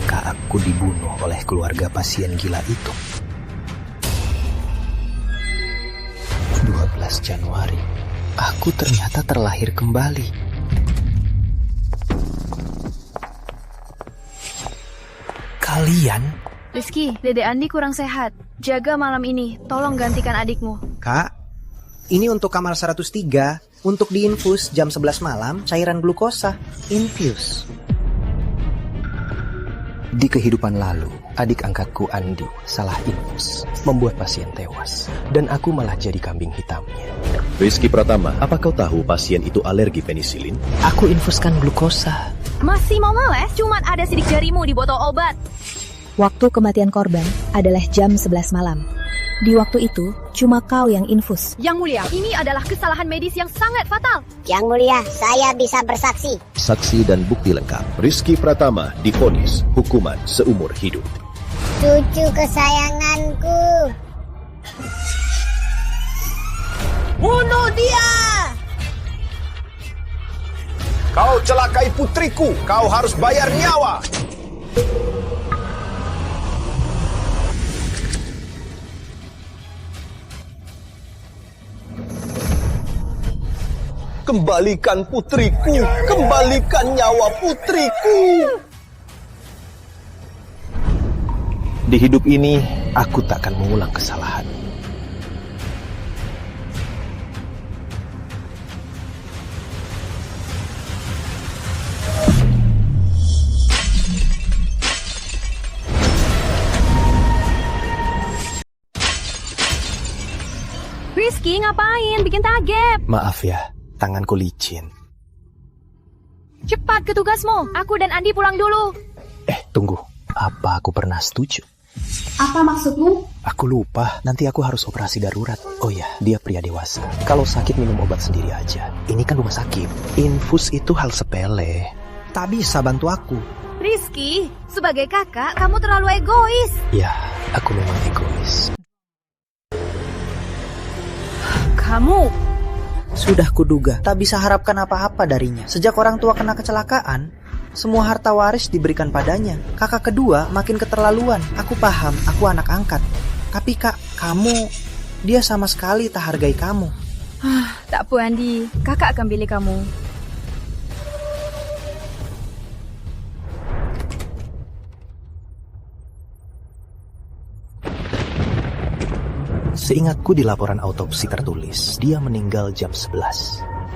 Akankah aku dibunuh oleh keluarga pasien gila itu? 12 Januari, aku ternyata terlahir kembali. Kalian? Rizky, Dede Andi kurang sehat. Jaga malam ini, tolong gantikan adikmu. Kak, ini untuk kamar 103. Untuk diinfus jam 11 malam, cairan glukosa. Infuse. Di kehidupan lalu, adik angkatku Andi salah infus, membuat pasien tewas. Dan aku malah jadi kambing hitamnya. Rizky Pratama, apa kau tahu pasien itu alergi penisilin? Aku infuskan glukosa. Masih mau ngeles? Cuman ada sidik jarimu di botol obat. Waktu kematian korban adalah jam 11 malam. Di waktu itu, cuma kau yang infus. Yang mulia, ini adalah kesalahan medis yang sangat fatal. Yang mulia, saya bisa bersaksi. Saksi dan bukti lengkap. Rizky Pratama divonis hukuman seumur hidup. Cucu kesayanganku. Bunuh dia! Kau celakai putriku, kau harus bayar nyawa. Kembalikan putriku, kembalikan nyawa putriku. Di hidup ini, aku tak akan mengulang kesalahan. Rizky, ngapain? Bikin tagep. Maaf ya, tanganku licin. Cepat ke tugasmu. Aku dan Andi pulang dulu. Tunggu. Apa aku pernah setuju? Apa maksudmu? Aku lupa, nanti aku harus operasi darurat. Oh ya, dia pria dewasa. Kalau sakit minum obat sendiri aja. Ini kan rumah sakit. Infus itu hal sepele. Tak bisa bantu aku. Rizky, sebagai kakak, kamu terlalu egois. Ya, aku memang egois. Kamu... Sudah kuduga, tak bisa harapkan apa-apa darinya. Sejak orang tua kena kecelakaan, semua harta waris diberikan padanya. Kakak kedua makin keterlaluan. Aku paham, aku anak angkat. Tapi kak, kamu, dia sama sekali tak hargai kamu. Tak apa Andi, kakak akan pilih kamu. Seingatku di laporan autopsi tertulis, dia meninggal jam 11.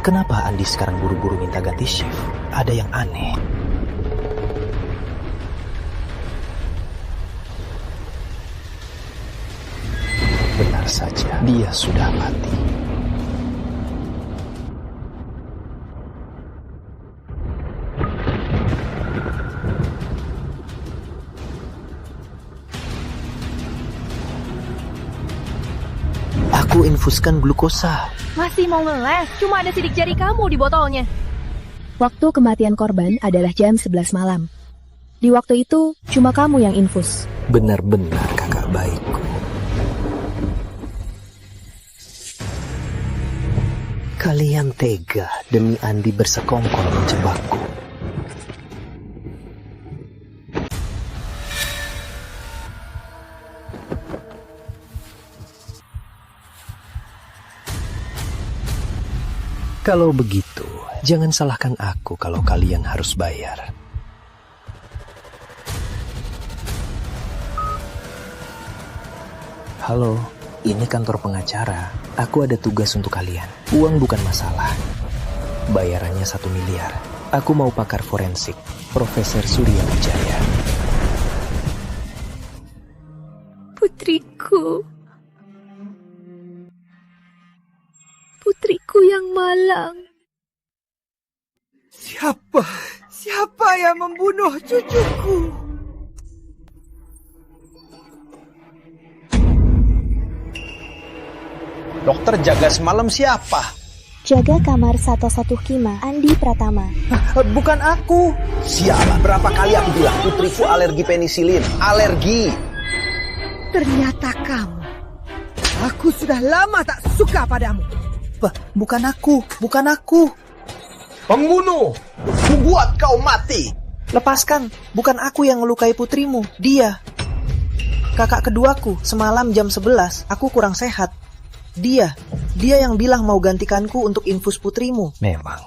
Kenapa Andi sekarang buru-buru minta ganti shift? Ada yang aneh. Benar saja, dia sudah mati. Aku infuskan glukosa. Masih mau ngeles? Cuma ada sidik jari kamu di botolnya. Waktu kematian korban adalah jam 11 malam. Di waktu itu, cuma kamu yang infus. Benar-benar kakak baikku. Kalian tega demi Andi bersekongkol menjebakku. Kalau begitu, jangan salahkan aku kalau kalian harus bayar. Halo, ini kantor pengacara. Aku ada tugas untuk kalian. Uang bukan masalah. Bayarannya 1 miliar. Aku mau pakar forensik, Profesor Surya Wijaya. Putriku. Putriku yang malang. Siapa yang membunuh cucuku? Dokter jaga semalam siapa? Jaga kamar 115 Andi Pratama. Bukan aku. Sialan, berapa kali aku bilang putriku alergi penisilin. Alergi. Ternyata kamu. Aku sudah lama tak suka padamu. Bukan aku. Pembunuh, kubuat kau mati. Lepaskan, bukan aku yang melukai putrimu, dia. Kakak keduaku, semalam jam 11, aku kurang sehat. Dia yang bilang mau gantikanku untuk infus putrimu. Memang,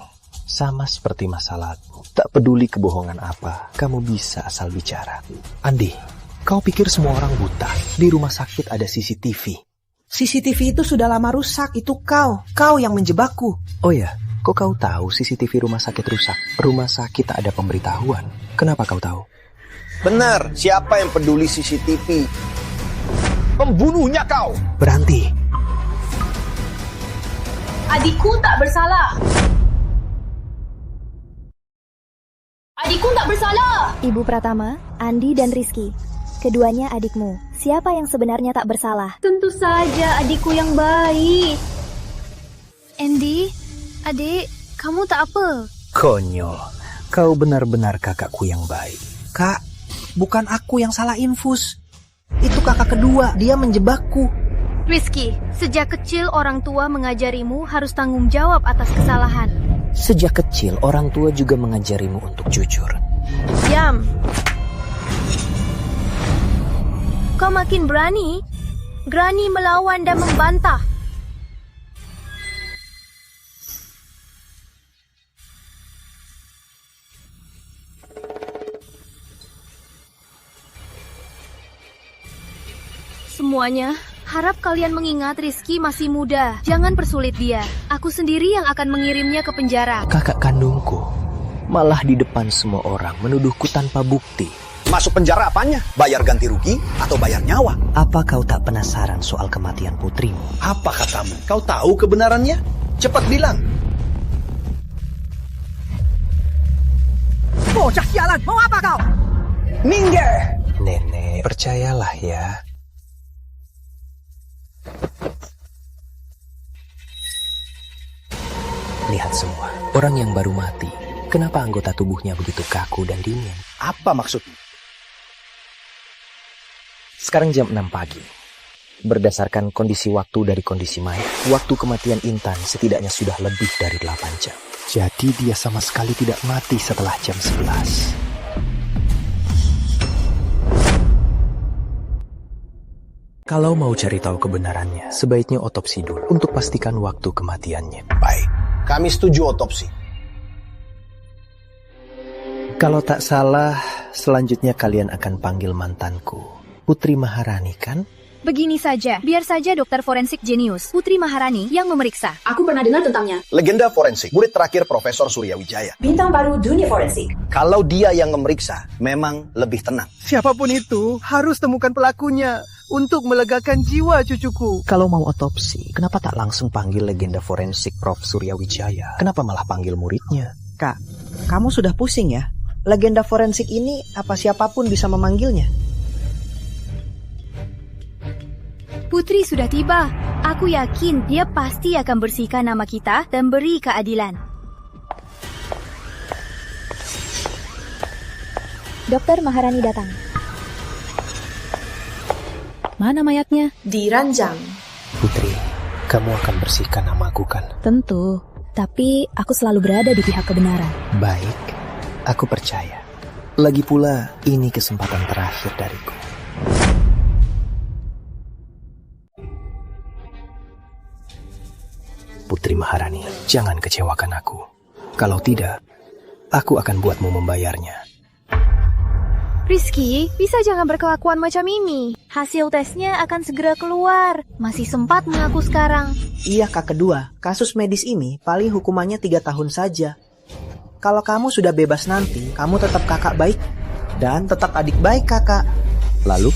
sama seperti masa lalu. Tak peduli kebohongan apa, kamu bisa asal bicara. Andi, kau pikir semua orang buta? Di rumah sakit ada CCTV. CCTV itu sudah lama rusak, itu kau yang menjebakku. Oh ya, kok kau tahu CCTV rumah sakit rusak? Rumah sakit tak ada pemberitahuan. Kenapa kau tahu? Benar, siapa yang peduli CCTV? Pembunuhnya kau! Berhenti. Adikku tak bersalah. Adikku tak bersalah. Ibu Pratama, Andi dan Rizky. Keduanya adikmu. Siapa yang sebenarnya tak bersalah? Tentu saja adikku yang baik. Andy, adik, kamu tak apa? Konyol, kau benar-benar kakakku yang baik. Kak, bukan aku yang salah infus. Itu kakak kedua, dia menjebakku. Rizky, sejak kecil orang tua mengajarimu harus tanggung jawab atas kesalahan. Sejak kecil, orang tua juga mengajarimu untuk jujur. Diam. Kau makin berani melawan dan membantah. Semuanya, harap kalian mengingat Rizky masih muda. Jangan persulit dia. Aku sendiri yang akan mengirimnya ke penjara. Kakak kandungku malah di depan semua orang menuduhku tanpa bukti. Masuk penjara apanya? Bayar ganti rugi atau bayar nyawa? Apa kau tak penasaran soal kematian putrimu? Apa katamu? Kau tahu kebenarannya? Cepat bilang. Bocah sialan, mau apa kau? Minggir! Nenek, percayalah ya. Lihat semua, orang yang baru mati. Kenapa anggota tubuhnya begitu kaku dan dingin? Apa maksudmu? Sekarang jam 6 pagi. Berdasarkan kondisi waktu dari kondisi mayat, waktu kematian Intan setidaknya sudah lebih dari 8 jam. Jadi dia sama sekali tidak mati setelah jam 11. Kalau mau cari tahu kebenarannya, sebaiknya otopsi dulu untuk pastikan waktu kematiannya. Baik, kami setuju otopsi. Kalau tak salah, selanjutnya kalian akan panggil mantanku. Putri Maharani, kan? Begini saja, biar saja dokter forensik jenius, Putri Maharani, yang memeriksa. Aku pernah dengar tentangnya. Legenda forensik, murid terakhir Profesor Surya Wijaya. Bintang baru dunia forensik. Kalau dia yang memeriksa, memang lebih tenang. Siapapun itu harus temukan pelakunya untuk melegakan jiwa cucuku. Kalau mau otopsi, kenapa tak langsung panggil legenda forensik Prof. Surya Wijaya? Kenapa malah panggil muridnya? Kak, kamu sudah pusing ya? Legenda forensik ini apa siapapun bisa memanggilnya? Putri sudah tiba. Aku yakin dia pasti akan bersihkan nama kita dan beri keadilan. Dokter Maharani datang. Mana mayatnya? Di ranjang. Putri, kamu akan bersihkan namaku, kan? Tentu, tapi aku selalu berada di pihak kebenaran. Baik, aku percaya. Lagi pula, ini kesempatan terakhir dariku. Putri Maharani, jangan kecewakan aku. Kalau tidak, aku akan buatmu membayarnya. Rizky, bisa jangan berkelakuan macam ini. Hasil tesnya akan segera keluar. Masih sempat mengaku sekarang. Iya kak kedua, kasus medis ini paling hukumannya 3 tahun saja. Kalau kamu sudah bebas nanti, kamu tetap kakak baik. Dan tetap adik baik kakak. Lalu,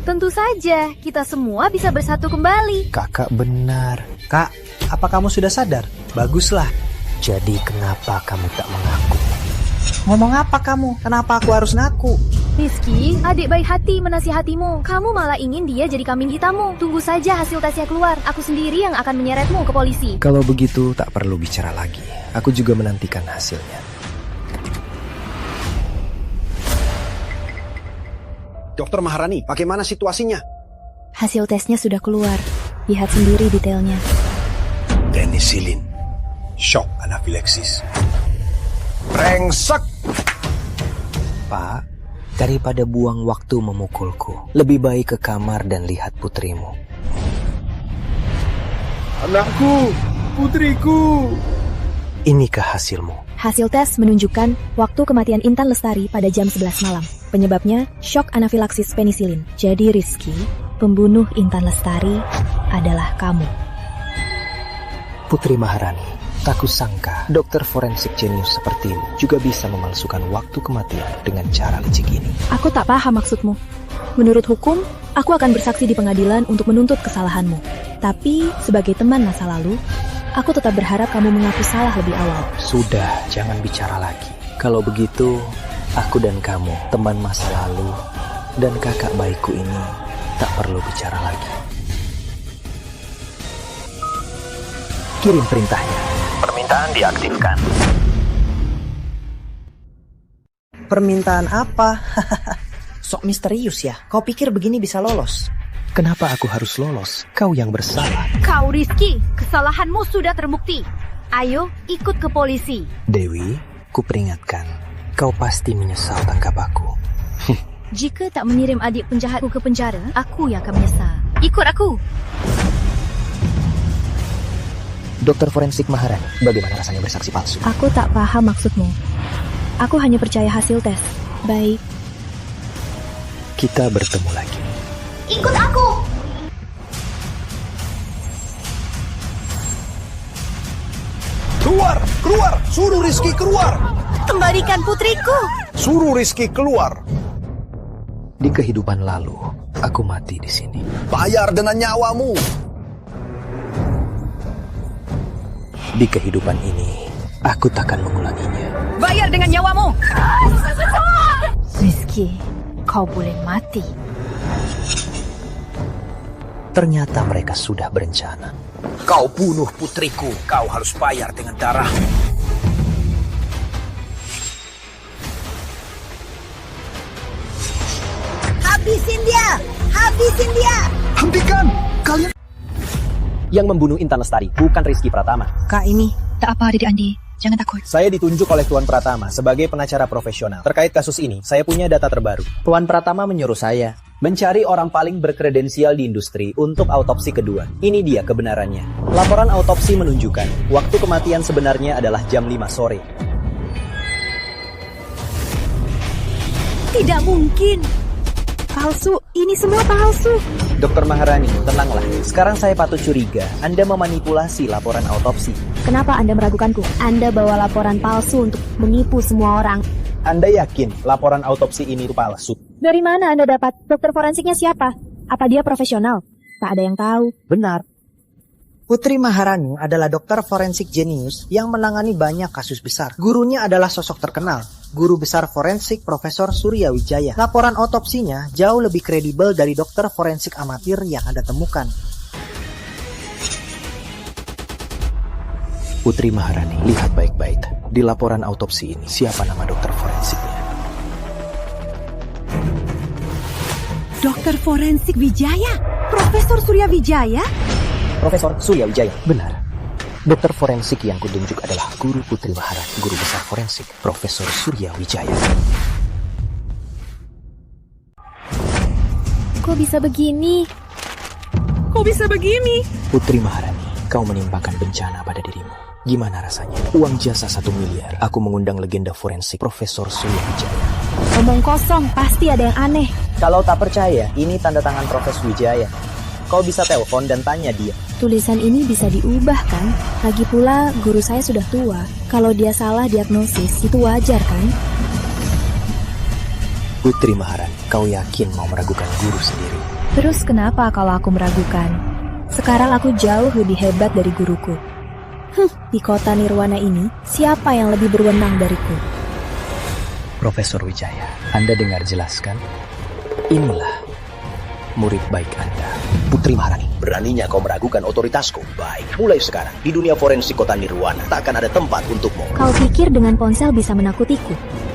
tentu saja kita semua bisa bersatu kembali. kakak benar. Kak, apa kamu sudah sadar? Baguslah. Jadi kenapa kamu tak mengaku? Ngomong apa kamu? Kenapa aku harus ngaku? Rizky, adik baik hati menasihatimu. Kamu malah ingin dia jadi kambing hitammu. Tunggu saja hasil tesnya keluar. Aku sendiri yang akan menyeretmu ke polisi. Kalau begitu, tak perlu bicara lagi. Aku juga menantikan hasilnya. Dokter Maharani, bagaimana situasinya? Hasil tesnya sudah keluar. Lihat sendiri detailnya. Penisilin. Shock anafileksis. Brengsek! Pak, daripada buang waktu memukulku, lebih baik ke kamar dan lihat putrimu. Anakku, putriku. Inikah hasilmu? Hasil tes menunjukkan waktu kematian Intan Lestari pada jam 11 malam. Penyebabnya shock anafilaksis penisilin. Jadi Rizky, pembunuh Intan Lestari adalah kamu. Putri Maharani, tak kusangka dokter forensik jenius sepertimu juga bisa memalsukan waktu kematian dengan cara licik ini. Aku tak paham maksudmu. Menurut hukum, aku akan bersaksi di pengadilan untuk menuntut kesalahanmu. Tapi, sebagai teman masa lalu, aku tetap berharap kamu mengaku salah lebih awal. Sudah, jangan bicara lagi. Kalau begitu, aku dan kamu, teman masa lalu, dan kakak baikku ini, tak perlu bicara lagi. Kirim perintahnya. Permintaan diaktifkan. Permintaan apa? Sok misterius ya. Kau pikir begini bisa lolos? Kenapa aku harus lolos? Kau yang bersalah. Kau Rizky, kesalahanmu sudah terbukti. Ayo, ikut ke polisi. Dewi, kuperingatkan. Kau pasti menyesal tangkap aku. Jika tak mengirim adik penjahatku ke penjara, aku yang akan menyesal. Ikut aku. Dokter forensik Maharani, bagaimana rasanya bersaksi palsu? Aku tak paham maksudmu. Aku hanya percaya hasil tes. Baik. Kita bertemu lagi. Ikut aku. Keluar, keluar. Suruh Rizky keluar. Kembalikan putriku. Suruh Rizky keluar. Di kehidupan lalu, aku mati di sini. Bayar dengan nyawamu. Di kehidupan ini, aku takkan mengulanginya. Bayar dengan nyawamu. Rizky, kau boleh mati. Ternyata mereka sudah berencana. Kau bunuh putriku. Kau harus bayar dengan darah. Habisin dia. Habisin dia. Hentikan. Kalian... Yang membunuh Intan Lestari bukan Rizky Pratama. Kak ini. Tak apa adik Andi, jangan takut. Saya ditunjuk oleh Tuan Pratama sebagai pengacara profesional. Terkait kasus ini, saya punya data terbaru. Tuan Pratama menyuruh saya mencari orang paling berkredensial di industri untuk autopsi kedua. Ini dia kebenarannya. Laporan autopsi menunjukkan waktu kematian sebenarnya adalah jam 5 sore. Tidak mungkin. Palsu, ini semua palsu. Dr. Maharani, tenanglah. Sekarang saya patut curiga Anda memanipulasi laporan autopsi. Kenapa Anda meragukanku? Anda bawa laporan palsu untuk menipu semua orang. Anda yakin laporan autopsi ini palsu? Dari mana Anda dapat? Dokter forensiknya siapa? Apa dia profesional? Tak ada yang tahu. Benar. Putri Maharani adalah dokter forensik jenius yang menangani banyak kasus besar. Gurunya adalah sosok terkenal, guru besar forensik Profesor Surya Wijaya. Laporan otopsinya jauh lebih kredibel dari dokter forensik amatir yang Anda temukan. Putri Maharani, lihat baik-baik. Di laporan autopsi ini, siapa nama dokter forensiknya? Dokter forensik Wijaya? Profesor Surya Wijaya? Profesor Surya Wijaya. Benar. Dokter forensik yang kutunjuk adalah Guru Putri Maharani, guru besar forensik Profesor Surya Wijaya. Kok bisa begini? Kok bisa begini? Putri Maharani, kau menimpakan bencana pada dirimu. Gimana rasanya? Uang jasa 1 miliar. Aku mengundang legenda forensik Profesor Surya Wijaya. Omong kosong, pasti ada yang aneh. Kalau tak percaya, ini tanda tangan Profesor Wijaya. Kau bisa telepon dan tanya dia. Tulisan ini bisa diubah kan? Lagi pula guru saya sudah tua. Kalau dia salah diagnosis, itu wajar kan? Putri Maharani, kau yakin mau meragukan guru sendiri? Terus kenapa kalau aku meragukan? Sekarang aku jauh lebih hebat dari guruku. Di kota Nirwana ini, siapa yang lebih berwenang dariku? Profesor Wijaya, Anda dengar jelaskan? Inilah murid baik Anda, Putri Maharani. Beraninya kau meragukan otoritasku? Baik, mulai sekarang di dunia forensik kota Nirwana tak akan ada tempat untukmu. Kau pikir dengan ponsel bisa menakutiku?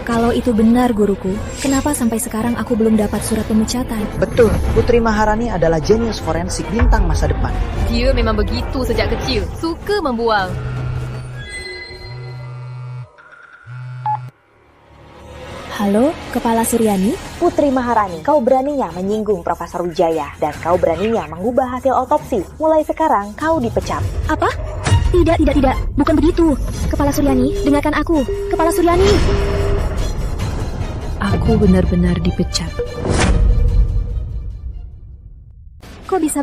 Kalau itu benar guruku, kenapa sampai sekarang aku belum dapat surat pemecatan? Betul, Putri Maharani adalah jenius forensik bintang masa depan. Dia memang begitu sejak kecil, suka membual. Halo, Kepala Suryani? Putri Maharani, kau beraninya menyinggung Profesor Wijaya dan kau beraninya mengubah hasil otopsi. Mulai sekarang kau dipecat. Apa? Tidak. Bukan begitu. Kepala Suryani, dengarkan aku. Kepala Suryani. Aku benar-benar dipecat. Kok bisa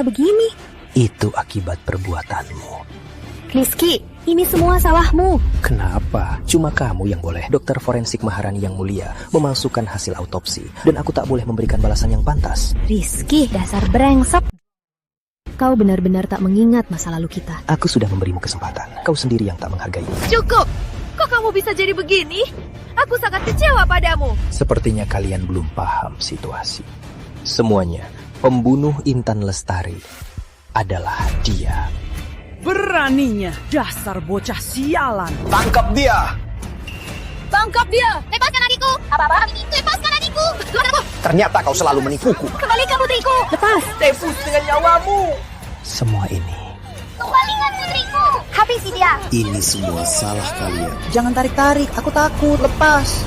begini? Itu akibat perbuatanmu. Rizky, ini semua salahmu. Kenapa? Cuma kamu yang boleh. Dokter forensik Maharani yang mulia memalsukan hasil autopsi. Dan aku tak boleh memberikan balasan yang pantas. Rizky, dasar brengsek. Kau benar-benar tak mengingat masa lalu kita. Aku sudah memberimu kesempatan. Kau sendiri yang tak menghargai. Cukup! Kok kamu bisa jadi begini? Aku sangat kecewa padamu. Sepertinya kalian belum paham situasi. Semuanya, pembunuh Intan Lestari adalah dia. Beraninya dasar bocah sialan. Tangkap dia! Tangkap dia! Lepaskan adikku! Apa-apa ini? Lepaskan adikku! Keluar aku! Ternyata kau selalu menipuku. Kembalikan putriku! Lepas! Tebus dengan nyawamu. Semua ini Kembalikan putriku. Habisi dia. Ini semua salah kalian. Jangan tarik-tarik, aku takut. Lepas.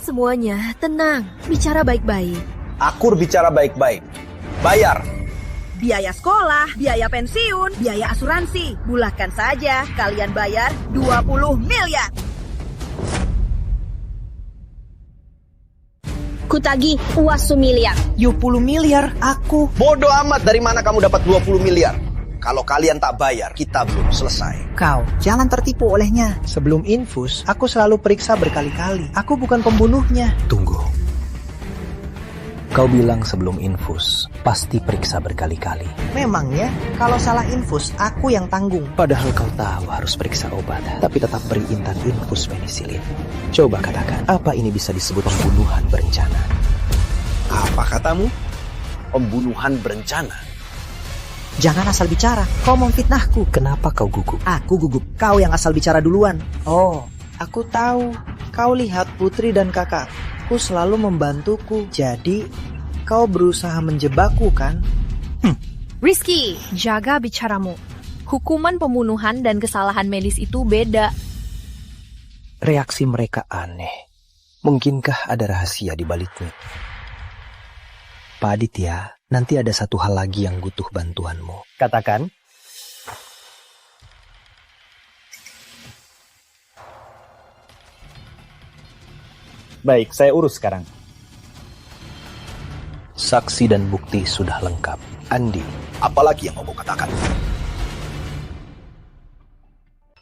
Semuanya tenang, bicara baik-baik. Akur bicara baik-baik. Bayar. Biaya sekolah, biaya pensiun, biaya asuransi. Bulatkan saja, kalian bayar 20 miliar. Kutagi uas miliar. 20 miliar, aku. Bodoh amat dari mana kamu dapat 20 miliar. Kalau kalian tak bayar, kita belum selesai. Kau, jangan tertipu olehnya. Sebelum infus, aku selalu periksa berkali-kali. Aku bukan pembunuhnya. Tunggu. Kau bilang sebelum infus, pasti periksa berkali-kali. Memangnya, kalau salah infus, aku yang tanggung. Padahal kau tahu harus periksa obat, tapi tetap beri Intan infus penisilin. Coba katakan, apa ini bisa disebut pembunuhan berencana? Apa katamu? Pembunuhan berencana. Jangan asal bicara, kau memfitnahku. Kenapa kau gugup? Aku gugup, kau yang asal bicara duluan. Oh, aku tahu. Kau lihat Putri dan kakakku selalu membantuku. Jadi, kau berusaha menjebakku kan? Rizky, jaga bicaramu. Hukuman pembunuhan dan kesalahan medis itu beda. Reaksi mereka aneh. Mungkinkah ada rahasia di baliknya? Pak Aditya, nanti ada satu hal lagi yang butuh bantuanmu. Katakan. Baik, saya urus sekarang. Saksi dan bukti sudah lengkap. Andi, apalagi yang mau kau katakan?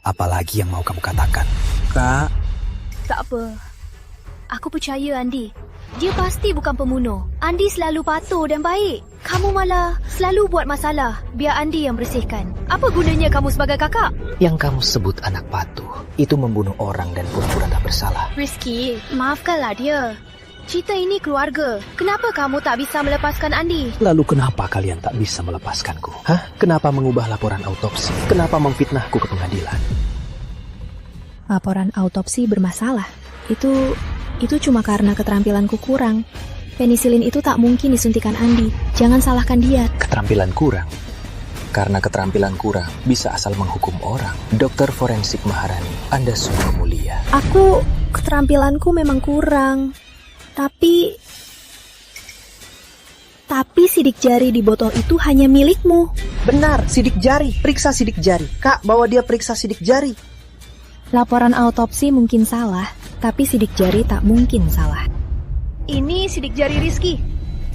Apalagi yang mau kamu katakan? Kak. Tak apa. Aku percaya Andi. Dia pasti bukan pembunuh. Andi selalu patuh dan baik. Kamu malah selalu buat masalah. Biar Andi yang bersihkan. Apa gunanya kamu sebagai kakak? Yang kamu sebut anak patuh, itu membunuh orang dan pura-pura tak bersalah. Rizky, maafkanlah dia. Cerita ini keluarga. Kenapa kamu tak bisa melepaskan Andi? Lalu kenapa kalian tak bisa melepaskanku? Kenapa mengubah laporan autopsi? Kenapa memfitnahku ke pengadilan? Laporan autopsi bermasalah. Itu cuma karena keterampilanku kurang. Penisilin itu tak mungkin disuntikan Andi. Jangan salahkan dia. Keterampilan kurang? Karena keterampilan kurang bisa asal menghukum orang. Dokter forensik Maharani, Anda sungguh mulia. Keterampilanku memang kurang. Tapi sidik jari di botol itu hanya milikmu. Benar, sidik jari. Periksa sidik jari. Kak, bawa dia periksa sidik jari. Laporan autopsi mungkin salah, tapi sidik jari tak mungkin salah. Ini sidik jari Rizky.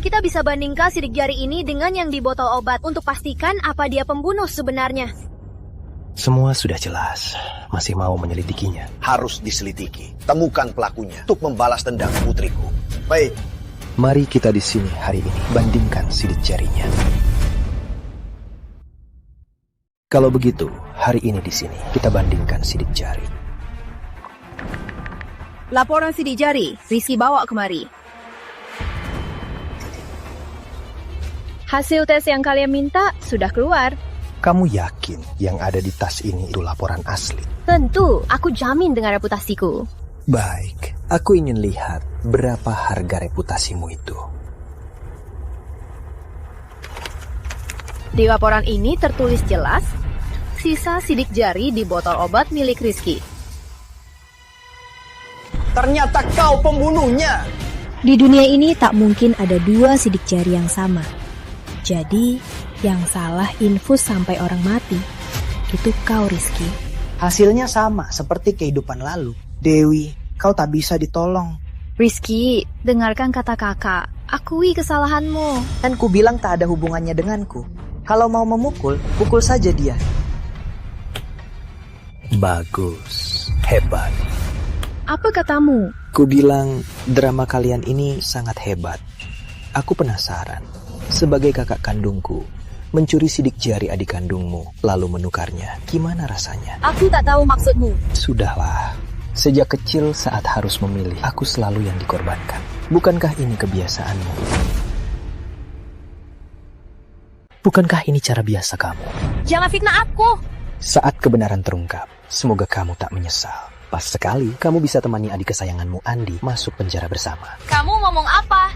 Kita bisa bandingkan sidik jari ini dengan yang di botol obat untuk pastikan apa dia pembunuh sebenarnya. Semua sudah jelas. Masih mau menyelidikinya? Harus diselidiki. Temukan pelakunya untuk membalas dendam putriku. Baik. Mari kita di sini hari ini bandingkan sidik jarinya. Kalau begitu, hari ini di sini kita bandingkan sidik jari. Laporan sidik jari, Rizky bawa kemari. Hasil tes yang kalian minta sudah keluar. Kamu yakin yang ada di tas ini itu laporan asli? Tentu, aku jamin dengan reputasiku. Baik, aku ingin lihat berapa harga reputasimu itu. Di laporan ini tertulis jelas, sisa sidik jari di botol obat milik Rizky. Ternyata kau pembunuhnya. Di dunia ini tak mungkin ada dua sidik jari yang sama. Jadi, yang salah infus sampai orang mati. Itu kau, Rizky. Hasilnya sama seperti kehidupan lalu. Dewi, kau tak bisa ditolong. Rizky, dengarkan kata kakak. Akui kesalahanmu. Kan ku bilang tak ada hubungannya denganku. Kalau mau memukul, pukul saja dia. Bagus, hebat. Apa katamu? Ku bilang drama kalian ini sangat hebat. Aku penasaran. Sebagai kakak kandungku, mencuri sidik jari adik kandungmu, lalu menukarnya. Gimana rasanya? Aku tak tahu maksudmu. Sudahlah. Sejak kecil saat harus memilih, aku selalu yang dikorbankan. Bukankah ini kebiasaanmu? Bukankah ini cara biasa kamu? Jangan fitnah aku. Saat kebenaran terungkap, semoga kamu tak menyesal. Pas sekali, kamu bisa temani adik kesayanganmu Andi masuk penjara bersama. Kamu ngomong apa?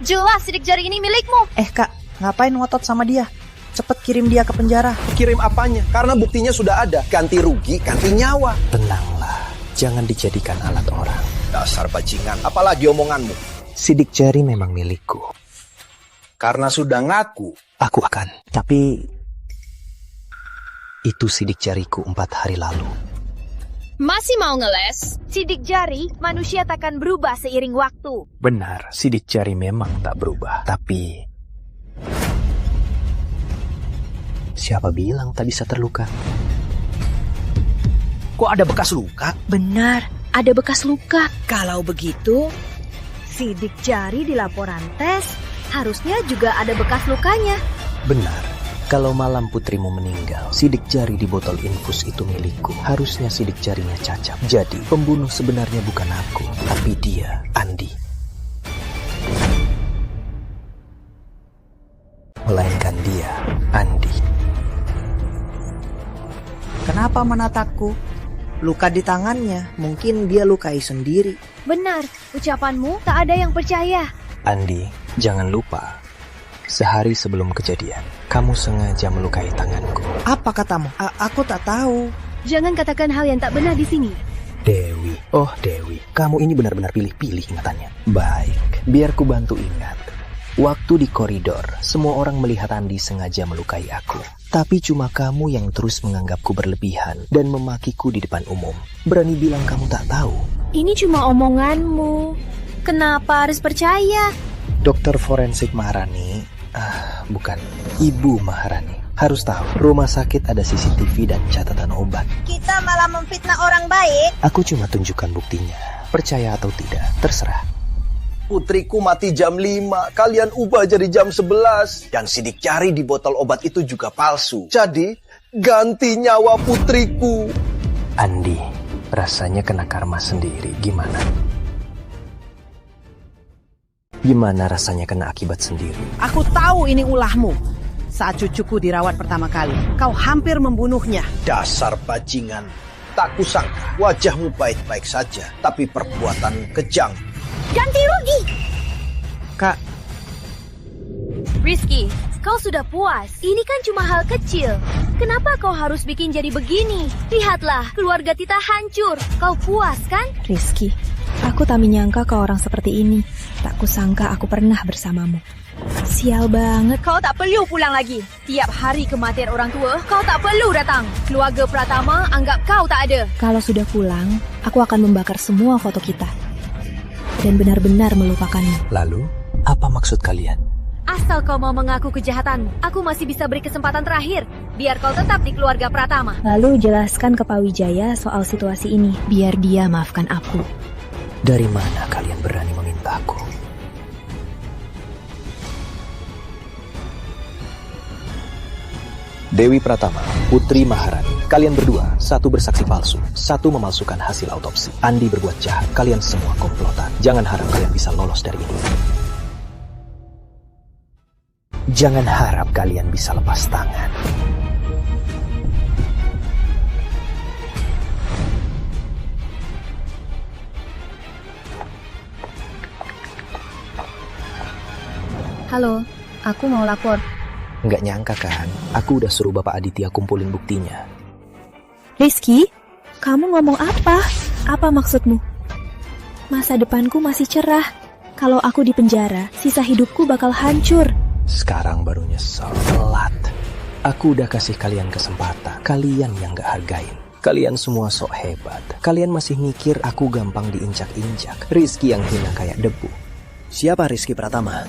Jelas sidik jari ini milikmu. Kak, ngapain ngotot sama dia? Cepet kirim dia ke penjara. Kirim apanya? Karena buktinya sudah ada. Ganti rugi, ganti nyawa. Tenanglah, jangan dijadikan alat orang. Dasar bajingan, apalagi omonganmu. Sidik jari memang milikku. Karena sudah ngaku. Aku akan, tapi itu sidik jariku 4 hari lalu. Masih mau ngeles? Sidik jari, manusia takkan berubah seiring waktu. Benar, sidik jari memang tak berubah. Tapi siapa bilang tak bisa terluka? Kok ada bekas luka? Benar, ada bekas luka. Kalau begitu, sidik jari di laporan tes harusnya juga ada bekas lukanya. Benar. Kalau malam putrimu meninggal, sidik jari di botol infus itu milikku. Harusnya sidik jarinya cacat. Jadi, pembunuh sebenarnya bukan aku, tapi dia, Andi. Melainkan dia, Andi. Kenapa menatapku? Luka di tangannya, mungkin dia lukai sendiri. Benar, ucapanmu tak ada yang percaya. Andi, jangan lupa. Sehari sebelum kejadian, kamu sengaja melukai tanganku. Apa katamu? Aku tak tahu. Jangan katakan hal yang tak benar di sini. Dewi, oh Dewi, kamu ini benar-benar pilih-pilih ingatannya. Baik, biar ku bantu ingat. Waktu di koridor, semua orang melihat Andi sengaja melukai aku. Tapi cuma kamu yang terus menganggapku berlebihan dan memakiku di depan umum. Berani bilang kamu tak tahu. Ini cuma omonganmu. Kenapa harus percaya? Dokter forensik Maharani, bukan, Ibu Maharani, harus tahu rumah sakit ada CCTV dan catatan obat. Kita malah memfitnah orang baik. Aku cuma tunjukkan buktinya. Percaya atau tidak, terserah. Putriku mati jam 5, kalian ubah jadi jam 11. Dan sidik jari di botol obat itu juga palsu. Jadi, ganti nyawa putriku. Andi, rasanya kena karma sendiri, gimana? Gimana rasanya kena akibat sendiri? Aku tahu ini ulahmu. Saat cucuku dirawat pertama kali, kau hampir membunuhnya. Dasar bajingan. Tak kusangka wajahmu baik-baik saja, tapi perbuatan kejam. Ganti rugi. Kak. Rizky, kau sudah puas. Ini kan cuma hal kecil. Kenapa kau harus bikin jadi begini? Lihatlah, keluarga Tita hancur. Kau puas kan? Rizky, aku tak menyangka kau orang seperti ini. Tak kusangka aku pernah bersamamu. Sial banget. Kau tak perlu pulang lagi. Tiap hari kematian orang tua, kau tak perlu datang. Keluarga Pratama anggap kau tak ada. Kalau sudah pulang, aku akan membakar semua foto kita. Dan benar-benar melupakanmu. Lalu, apa maksud kalian? Asal kau mau mengaku kejahatan, aku masih bisa beri kesempatan terakhir. Biar kau tetap di keluarga Pratama. Lalu jelaskan ke Pak Wijaya soal situasi ini. Biar dia maafkan aku. Dari mana kalian berani memintaku? Dewi Pratama, Putri Maharani. Kalian berdua, satu bersaksi palsu, satu memalsukan hasil autopsi. Andi berbuat jahat, kalian semua komplotan. Jangan harap kalian bisa lolos dari ini. Jangan harap kalian bisa lepas tangan. Halo, aku mau lapor. Nggak nyangka kan, aku udah suruh Bapak Aditya kumpulin buktinya. Rizky, kamu ngomong apa? Apa maksudmu? Masa depanku masih cerah. Kalau aku di penjara, sisa hidupku bakal hancur. Sekarang baru nyesel. Telat. Aku udah kasih kalian kesempatan. Kalian yang gak hargain. Kalian semua sok hebat. Kalian masih mikir aku gampang diinjak-injak. Rizky yang hina kayak debu. Siapa Rizky Pratama?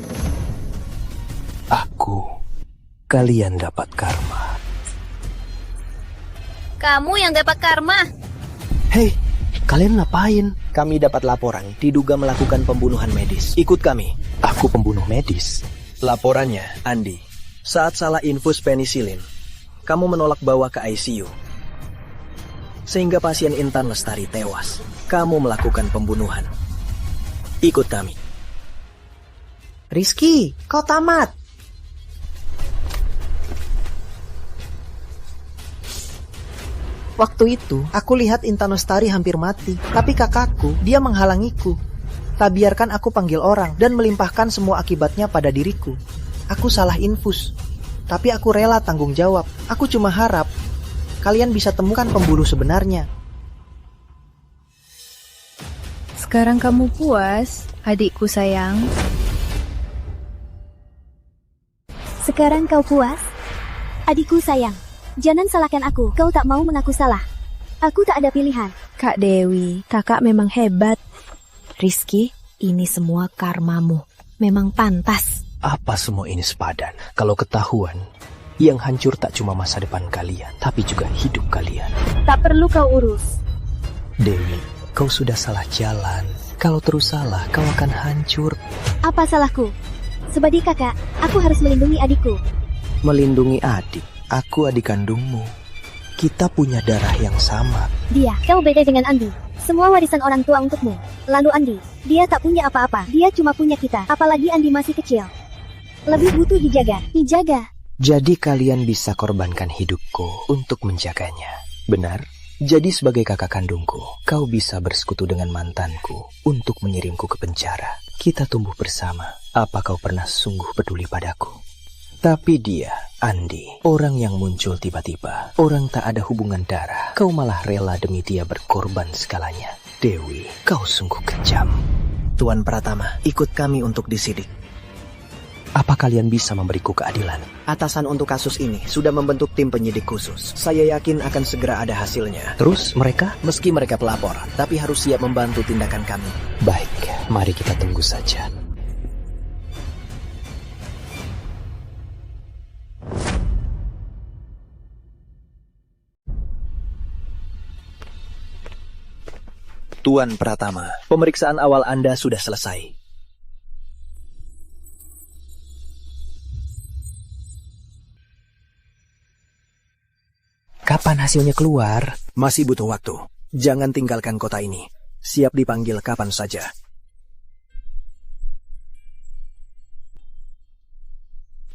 Aku. Kalian dapat karma. Kamu yang dapat karma. Hei, kalian ngapain? Kami dapat laporan diduga melakukan pembunuhan medis. Ikut kami. Aku pembunuh medis. Laporannya, Andi. Saat salah infus penisilin, kamu menolak bawa ke ICU. Sehingga pasien Intan Lestari tewas. Kamu melakukan pembunuhan. Ikut kami. Rizky, kau tamat. Waktu itu, aku lihat Intan Lestari hampir mati. Tapi kakakku, dia menghalangiku. Tak biarkan aku panggil orang dan melimpahkan semua akibatnya pada diriku. Aku salah infus. Tapi aku rela tanggung jawab. Aku cuma harap kalian bisa temukan pembunuh sebenarnya. Sekarang kamu puas, adikku sayang? Sekarang kau puas? Adikku sayang, jangan salahkan aku. Kau tak mau mengaku salah. Aku tak ada pilihan. Kak Dewi, kakak memang hebat. Rizky, ini semua karmamu. Memang pantas. Apa semua ini sepadan? Kalau ketahuan, yang hancur tak cuma masa depan kalian, tapi juga hidup kalian. Tak perlu kau urus. Dewi, kau sudah salah jalan. Kalau terus salah, kau akan hancur. Apa salahku? Sebagai kakak, aku harus melindungi adikku. Melindungi adik? Aku adik kandungmu. Kita punya darah yang sama. Dia, kau beda dengan Andi. Semua warisan orang tua untukmu. Lalu Andi, dia tak punya apa-apa. Dia cuma punya kita. Apalagi Andi masih kecil. Lebih butuh dijaga. Dijaga. Jadi kalian bisa korbankan hidupku untuk menjaganya. Benar? Jadi sebagai kakak kandungku, kau bisa bersekutu dengan mantanku untuk mengirimku ke penjara. Kita tumbuh bersama. Apa kau pernah sungguh peduli padaku? Tapi dia, Andi, orang yang muncul tiba-tiba. Orang tak ada hubungan darah. Kau malah rela demi dia berkorban segalanya. Dewi, kau sungguh kejam. Tuan Pratama, ikut kami untuk disidik. Apa kalian bisa memberiku keadilan? Atasan untuk kasus ini sudah membentuk tim penyidik khusus. Saya yakin akan segera ada hasilnya. Terus mereka? Meski mereka pelapor, tapi harus siap membantu tindakan kami. Baik, mari kita tunggu saja. Tuan Pratama, pemeriksaan awal Anda sudah selesai. Kapan hasilnya keluar? Masih butuh waktu. Jangan tinggalkan kota ini. Siap dipanggil kapan saja.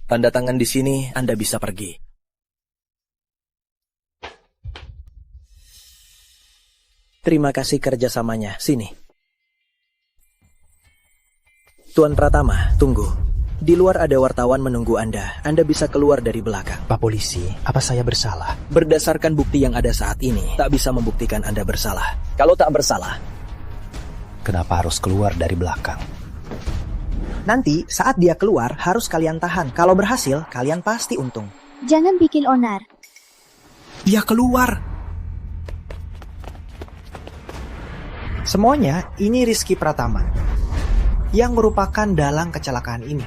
Tanda tangan di sini, Anda bisa pergi. Terima kasih kerjasamanya. Sini. Tuan Pratama, tunggu. Di luar ada wartawan menunggu Anda. Anda bisa keluar dari belakang. Pak polisi, apa saya bersalah? Berdasarkan bukti yang ada saat ini, tak bisa membuktikan Anda bersalah. Kalau tak bersalah, kenapa harus keluar dari belakang? Nanti saat dia keluar harus kalian tahan. Kalau berhasil, kalian pasti untung. Jangan bikin onar. Dia keluar. Semuanya, ini Rizky Pratama yang merupakan dalang kecelakaan ini.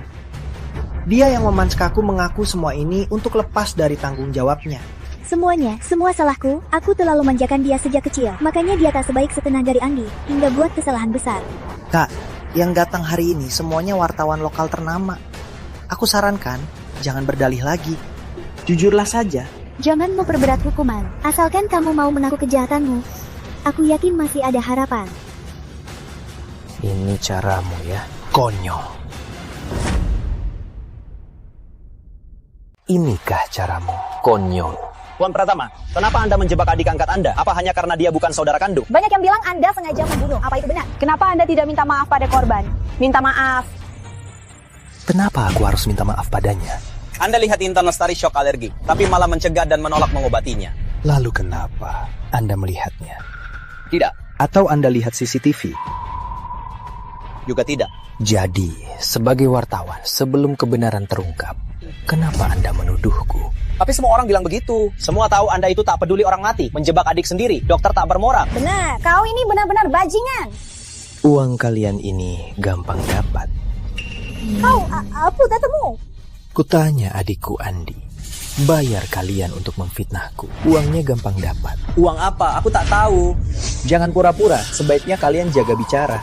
Dia yang memanskaku mengaku semua ini untuk lepas dari tanggung jawabnya. Semuanya, semua salahku. Aku terlalu manjakan dia sejak kecil. Makanya dia tak sebaik setengah dari Andi, hingga buat kesalahan besar. Kak, yang datang hari ini semuanya wartawan lokal ternama. Aku sarankan, jangan berdalih lagi. Jujurlah saja. Jangan memperberat hukuman. Asalkan kamu mau mengaku kejahatanmu. Aku yakin masih ada harapan. Ini caramu ya, konyol. Inikah caramu, konyol? Tuan Pratama, kenapa Anda menjebak adik angkat Anda? Apa hanya karena dia bukan saudara kandung? Banyak yang bilang Anda sengaja membunuh. Apa itu benar? Kenapa Anda tidak minta maaf pada korban? Minta maaf. Kenapa aku harus minta maaf padanya? Anda lihat Intan Lestari shock alergi, tapi malah mencegah dan menolak mengobatinya. Lalu kenapa Anda melihatnya? Tidak. Atau Anda lihat CCTV? juga tidak. Jadi, sebagai wartawan, sebelum kebenaran terungkap, kenapa Anda menuduhku? Tapi semua orang bilang begitu. Semua tahu Anda itu tak peduli orang mati, menjebak adik sendiri, dokter tak bermoral. Benar, kau ini benar-benar bajingan. Uang kalian ini gampang dapat. Kau, apa tatamu? Kutanya adikku Andi. Bayar kalian untuk memfitnahku. Uangnya gampang dapat. Uang apa? Aku tak tahu. Jangan pura-pura, sebaiknya kalian jaga bicara.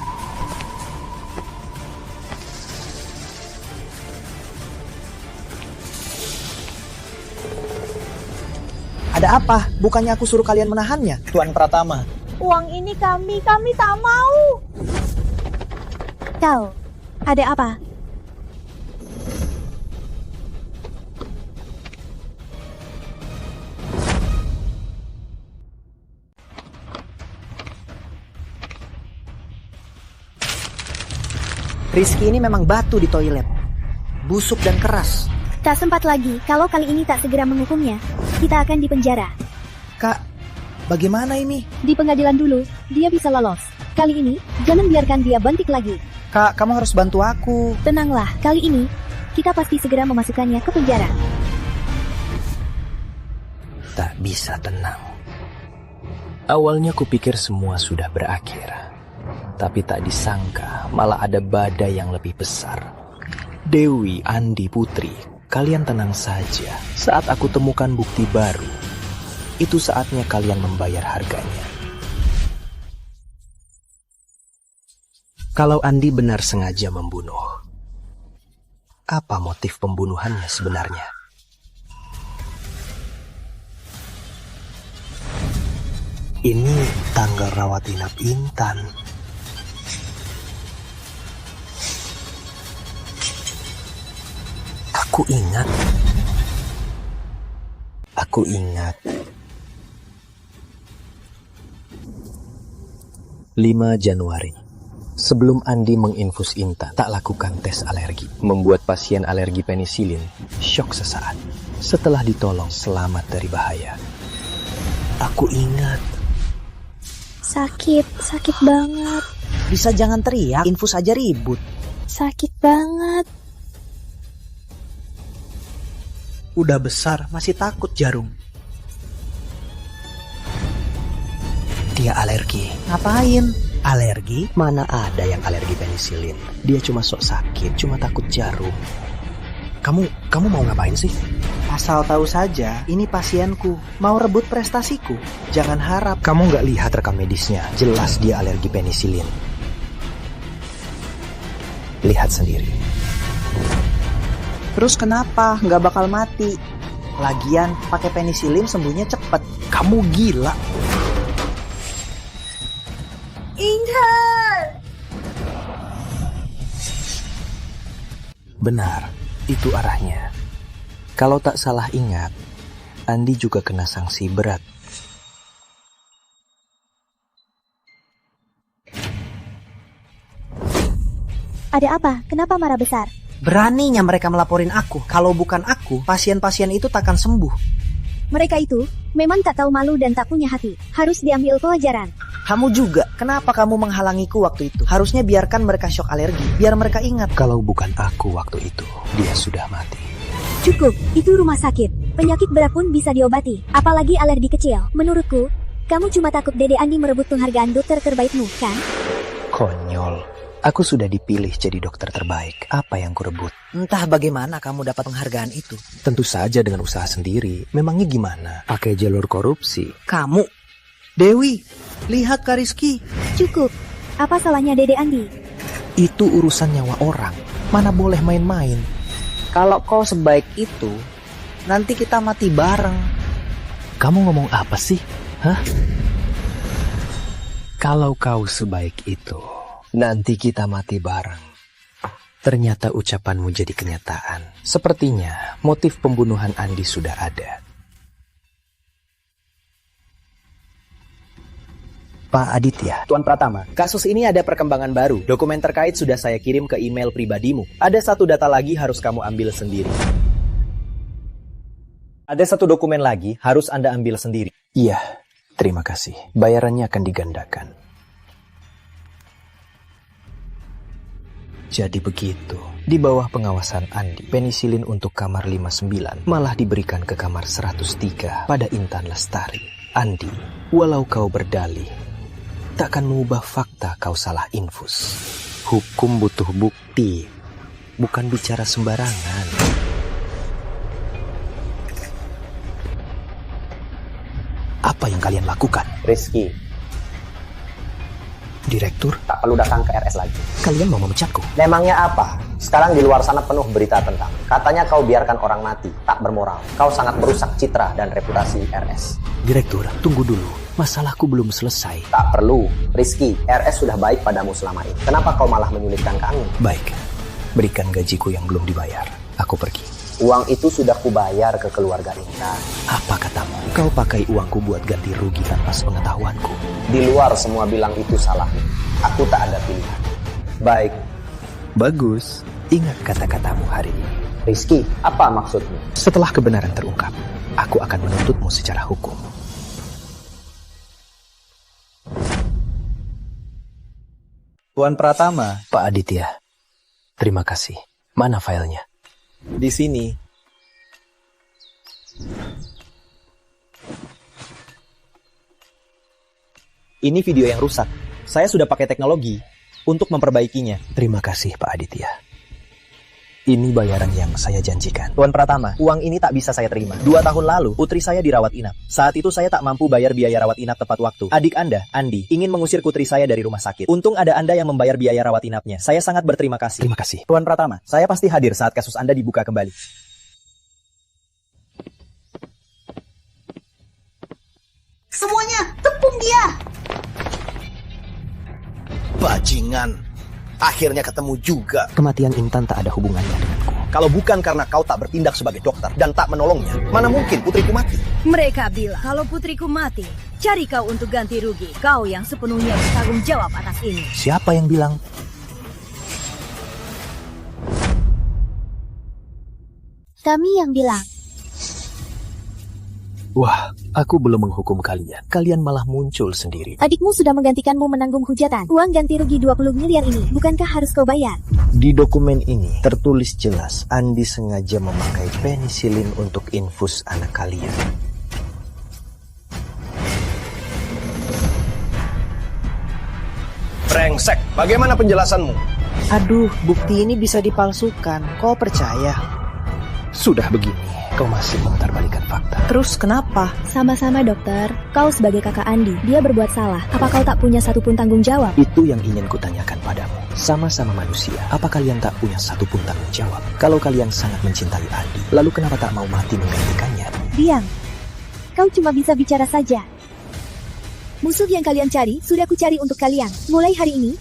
Ada apa? Bukannya aku suruh kalian menahannya? Tuan Pratama. Uang ini kami tak mau. Kau, ada apa? Rizky ini memang batu di toilet. Busuk dan keras. Tak sempat lagi, kalau kali ini tak segera menghukumnya, kita akan dipenjara. Kak, bagaimana ini? Di pengadilan dulu, dia bisa lolos. Kali ini, jangan biarkan dia bantik lagi. Kak, kamu harus bantu aku. Tenanglah, kali ini, kita pasti segera memasukkannya ke penjara. Tak bisa tenang. Awalnya kupikir semua sudah berakhir. Tapi tak disangka malah ada badai yang lebih besar. Dewi, Andi, Putri, kalian tenang saja. Saat aku temukan bukti baru, itu saatnya kalian membayar harganya. Kalau Andi benar sengaja membunuh, apa motif pembunuhannya sebenarnya? Ini tanggal rawat inap Intan. Aku ingat. 5 Januari. Sebelum Andi menginfus Intan, tak lakukan tes alergi. Membuat pasien alergi penisilin syok sesaat. Setelah ditolong selamat dari bahaya. Aku ingat. Sakit banget. Bisa jangan teriak, infus aja ribut. Sakit banget. Udah besar, masih takut jarum. Dia alergi. Ngapain? Alergi? Mana ada yang alergi penisilin? Dia cuma sok sakit, cuma takut jarum. Kamu mau ngapain sih? Asal tahu saja, ini pasienku. Mau rebut prestasiku. Jangan harap. Kamu nggak lihat rekam medisnya? Jelas dia alergi penisilin. Lihat sendiri. Terus kenapa? Nggak bakal mati. Lagian, pakai penisilin sembuhnya cepet. Kamu gila. Intan! Benar, itu arahnya. Kalau tak salah ingat, Andi juga kena sanksi berat. Ada apa? Kenapa marah besar? Beraninya mereka melaporin aku. Kalau bukan aku, pasien-pasien itu takkan sembuh. Mereka itu memang tak tahu malu dan tak punya hati. Harus diambil pelajaran. Kamu juga. Kenapa kamu menghalangiku waktu itu? Harusnya biarkan mereka syok alergi. Biar mereka ingat. Kalau bukan aku waktu itu, dia sudah mati. Cukup, itu rumah sakit. Penyakit berat pun bisa diobati. Apalagi alergi kecil. Menurutku, kamu cuma takut Dede Andi merebut penghargaan dokter terbaikmu, kan? Konyol. Aku sudah dipilih jadi dokter terbaik. Apa yang kurebut? Entah bagaimana kamu dapat penghargaan itu. Tentu saja dengan usaha sendiri. Memangnya gimana? Pakai jalur korupsi. Kamu? Dewi, lihat Kak Rizky. Cukup. Apa salahnya Dede Andi? Itu urusan nyawa orang. Mana boleh main-main. Kalau kau sebaik itu, nanti kita mati bareng. Kamu ngomong apa sih? Hah? Kalau kau sebaik itu, nanti kita mati bareng. Ternyata ucapanmu jadi kenyataan. Sepertinya motif pembunuhan Andi sudah ada. Pak Aditya. Tuan Pratama, kasus ini ada perkembangan baru. Dokumen terkait sudah saya kirim ke email pribadimu. Ada satu data lagi harus kamu ambil sendiri. Ada satu dokumen lagi harus Anda ambil sendiri. Iya, terima kasih. Bayarannya akan digandakan. Jadi begitu. Di bawah pengawasan Andi, penisilin untuk kamar 59 malah diberikan ke kamar 103 pada Intan Lestari. Andi, walau kau berdalih, takkan mengubah fakta kau salah infus. Hukum butuh bukti, bukan bicara sembarangan. Apa yang kalian lakukan? Rizky, Direktur, tak perlu datang ke RS lagi. kalian mau memecatku? Memangnya apa? Sekarang di luar sana penuh berita tentang. Katanya kau biarkan orang mati, tak bermoral. Kau sangat merusak citra dan reputasi RS. Direktur, tunggu dulu. Masalahku belum selesai. Tak perlu. Rizky, RS sudah baik padamu selama ini. Kenapa kau malah menyulitkan kami? Baik, berikan gajiku yang belum dibayar. Aku pergi. Uang itu sudah kubayar ke keluarga Intan. Apa katamu? Kau pakai uangku buat ganti rugi tanpa sepengetahuanku. Di luar semua bilang itu salahmu. Aku tak ada pilihan. Baik. Bagus. Ingat kata-katamu hari ini. Rizky, apa maksudmu? Setelah kebenaran terungkap, aku akan menuntutmu secara hukum. Tuan Pratama. Pak Aditya, terima kasih. Mana filenya? Di sini. Ini video yang rusak. Saya sudah pakai teknologi untuk memperbaikinya. Terima kasih, Pak Aditya. Ini bayaran yang saya janjikan. Tuan Pratama, uang ini tak bisa saya terima. 2 tahun lalu, putri saya dirawat inap. Saat itu saya tak mampu bayar biaya rawat inap tepat waktu. Adik Anda, Andi, ingin mengusir putri saya dari rumah sakit. Untung ada Anda yang membayar biaya rawat inapnya. Saya sangat berterima kasih. Terima kasih. Tuan Pratama, saya pasti hadir saat kasus Anda dibuka kembali. Semuanya, tepung dia! Bajingan, akhirnya ketemu juga. Kematian Intan tak ada hubungannya denganku. Kalau bukan karena kau tak bertindak sebagai dokter dan tak menolongnya, mana mungkin putriku mati? Mereka bilang kalau putriku mati, cari kau untuk ganti rugi. Kau yang sepenuhnya bertanggung jawab atas ini. Siapa yang bilang? Kami yang bilang. Wah, aku belum menghukum kalian. Kalian malah muncul sendiri. Adikmu sudah menggantikanmu menanggung hujatan. Uang ganti rugi 20 miliar ini, bukankah harus kau bayar? Di dokumen ini tertulis jelas Andi sengaja memakai penisilin untuk infus anak kalian. Brengsek, bagaimana penjelasanmu? Aduh, bukti ini bisa dipalsukan. Kau percaya? Sudah begini, kau masih memutarbalikkan fakta. Terus kenapa? Sama-sama dokter, kau sebagai kakak Andi, dia berbuat salah. Apa kau tak punya satupun tanggung jawab? Itu yang ingin kutanyakan padamu. Sama-sama manusia, apa kalian tak punya satupun tanggung jawab? Kalau kalian sangat mencintai Andi, lalu kenapa tak mau mati menggantikannya? Diam. Kau cuma bisa bicara saja. Musuh yang kalian cari, sudah ku cari untuk kalian. Mulai hari ini,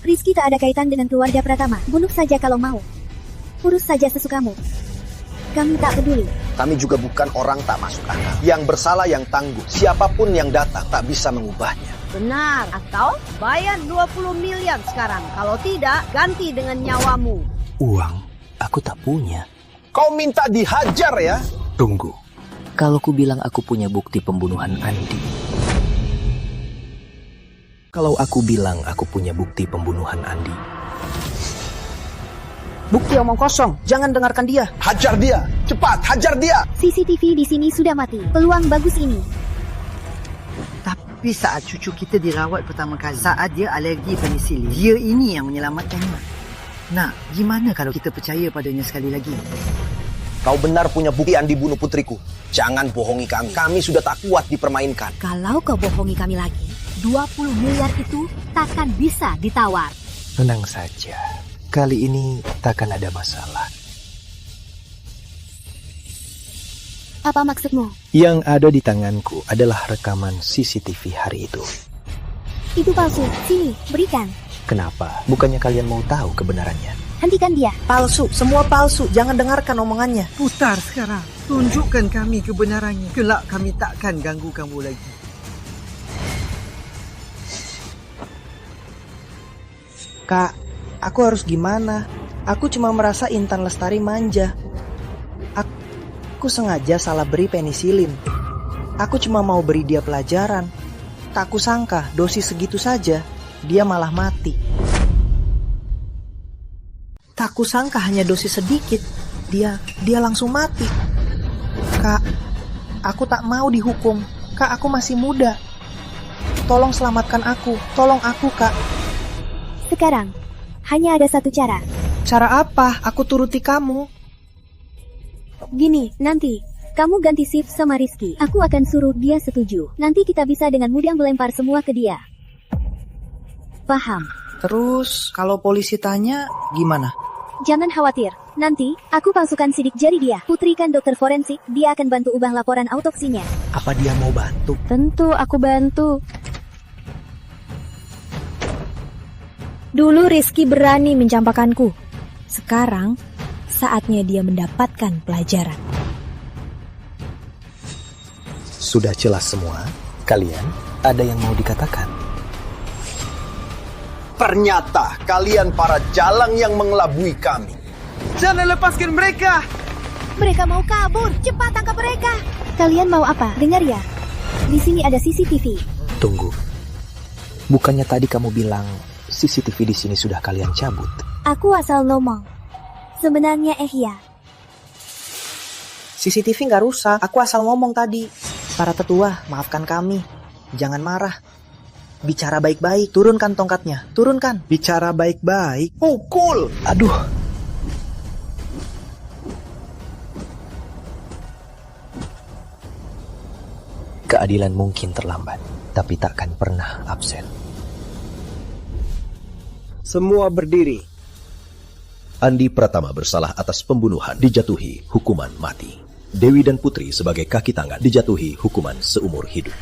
Rizky tak ada kaitan dengan keluarga Pratama. Bunuh saja kalau mau. Urus saja sesukamu. Kami tak peduli. Kami juga bukan orang tak masuk akal. Yang bersalah yang tangguh. Siapapun yang datang tak bisa mengubahnya. Benar, atau bayar 20 miliar sekarang. Kalau tidak, ganti dengan nyawamu. Uang, aku tak punya. Kau minta dihajar ya? Tunggu. Kalau ku bilang aku punya bukti pembunuhan Andi. Kalau aku bilang aku punya bukti pembunuhan Andi. Bukti omong kosong, jangan dengarkan dia. Hajar dia, cepat, hajar dia. CCTV di sini sudah mati. Peluang bagus ini. Tapi saat cucu kita dirawat pertama kali, saat dia alergi penisilin, dia ini yang menyelamatkannya. Nak, gimana kalau kita percaya padanya sekali lagi? Kau benar punya bukti Andi bunuh putriku. Jangan bohongi kami. Kami sudah tak kuat dipermainkan. Kalau kau bohongi kami lagi, 20 miliar itu takkan bisa ditawar. Tenang saja. Kali ini takkan ada masalah. Apa maksudmu? Yang ada di tanganku adalah rekaman CCTV hari itu. Itu palsu. Sini, berikan. Kenapa? Bukannya kalian mau tahu kebenarannya? Hentikan dia. Palsu, semua palsu. Jangan dengarkan omongannya. Putar sekarang. Tunjukkan kami kebenarannya. Kelak kami takkan ganggu kamu lagi. Kak, aku harus gimana? Aku cuma merasa Intan Lestari manja. Aku sengaja salah beri penisilin. Aku cuma mau beri dia pelajaran. Tak kusangka dosis segitu saja, dia malah mati. Tak kusangka hanya dosis sedikit. Dia langsung mati. Kak, aku tak mau dihukum. Kak, aku masih muda. Tolong selamatkan aku. Tolong aku, Kak. Sekarang, hanya ada satu cara. Cara apa? Aku turuti kamu. Gini, nanti kamu ganti shift sama Rizky. Aku akan suruh dia setuju. Nanti kita bisa dengan mudah melempar semua ke dia. Paham? Terus, kalau polisi tanya, gimana? Jangan khawatir. Nanti, aku palsukan sidik jari dia. Putrikan dokter forensik, dia akan bantu ubah laporan autopsinya. Apa dia mau bantu? Tentu aku bantu. Dulu Rizky berani mencampakkanku. Sekarang, saatnya dia mendapatkan pelajaran. Sudah jelas semua? Kalian ada yang mau dikatakan? Ternyata kalian para jalang yang mengelabui kami. Jangan lepaskan mereka! Mereka mau kabur, cepat tangkap mereka. Kalian mau apa? Dengar ya. Di sini ada CCTV. Tunggu. Bukannya tadi kamu bilang CCTV di sini sudah kalian cabut? Aku asal ngomong. Sebenarnya ya. CCTV nggak rusak. Aku asal ngomong tadi. Para tetua, maafkan kami. Jangan marah. Bicara baik-baik. Turunkan tongkatnya. Turunkan. Bicara baik-baik. Pukul! Aduh. Keadilan mungkin terlambat, tapi takkan pernah absen. Semua berdiri. Andi Pratama bersalah atas pembunuhan, dijatuhi hukuman mati. Dewi dan Putri sebagai kaki tangan dijatuhi hukuman seumur hidup.